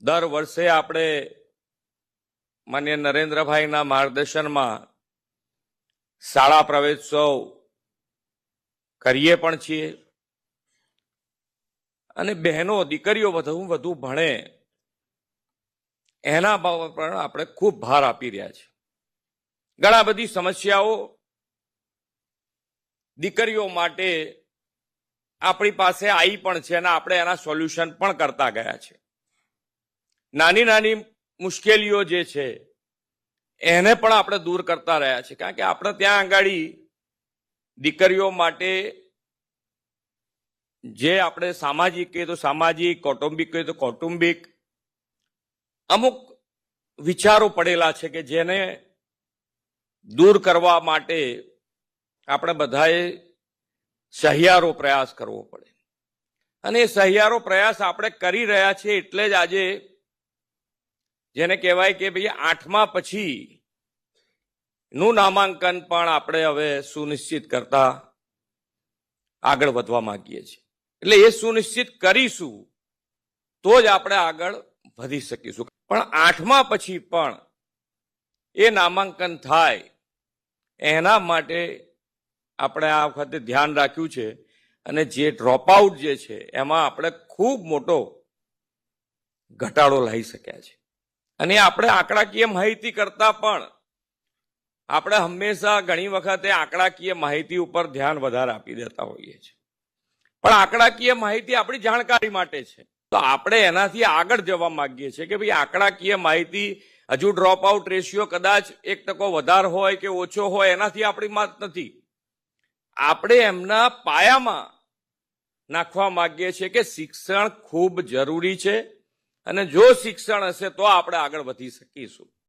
દર વર્ષે આપણે માનનીય નરેન્દ્રભાઈના માર્ગદર્શનમાં શાળા પ્રવેશોત્સવ કરીએ પણ છીએ અને બહેનો દીકરીઓ વધુ ભણે એના બાબત પર આપણે ખૂબ ભાર આપી રહ્યા છીએ. ઘણા બધી સમસ્યાઓ દીકરીઓ માટે આપણી પાસે આવી પણ છે અને આપણે એના સોલ્યુશન પણ કરતા ગયા છે. નાની નાની મુશ્કેલીઓ જે છે એને પણ આપણે દૂર કરતા રહ્યા છીએ, કારણ કે આપણે ત્યાં આંગાડી દીકરીઓ માટે જે આપણે સામાજિક કહીએ તો સામાજિક, કૌટુંબિક કહીએ તો કૌટુંબિક અમુક વિચારો પડેલા છે કે જેને દૂર કરવા માટે આપણે બધાએ સહિયારો પ્રયાસ કરવો પડે અને એ સહિયારો પ્રયાસ આપણે કરી રહ્યા છીએ. એટલે જ આજે જેને કહેવાય કે ભાઈ 8મા પછી નું નામાંકન પણ આપણે હવે સુનિશ્ચિત કરતા આગળ વધવા માંગીએ છીએ. એટલે એ સુનિશ્ચિત કરીશું તો જ આપણે આગળ વધી શકીશું. પણ 8મા પછી પણ એ નામાંકન થાય એના માટે આપણે આ વખતે ધ્યાન રાખ્યું છે અને જે ડ્રોપ આઉટ જે છે એમાં આપણે ખૂબ મોટો ઘટાડો લાવી શક્યા છે. અને આપણે આંકડાકીય માહિતી કરતા પણ આપણે હંમેશા ઘણી વખતે આંકડાકીય માહિતી ઉપર ધ્યાન વધારે આપી દેતા હોઈએ છીએ, પણ આંકડાકીય માહિતી આપણી જાણકારી માટે છે. તો આપણે એનાથી આગળ જવા માંગીએ છીએ કે ભાઈ આંકડાકીય માહિતી હજુ ડ્રોપ આઉટ રેશિયો કદાચ 1% વધારે હોય કે ઓછો હોય એનાથી આપણી વાત નથી. આપણે એમના પાયામાં નાખવા માંગીએ છીએ કે શિક્ષણ ખૂબ જરૂરી છે અને જો શિક્ષણ હશે તો આપણે આગળ વધી શકીશું.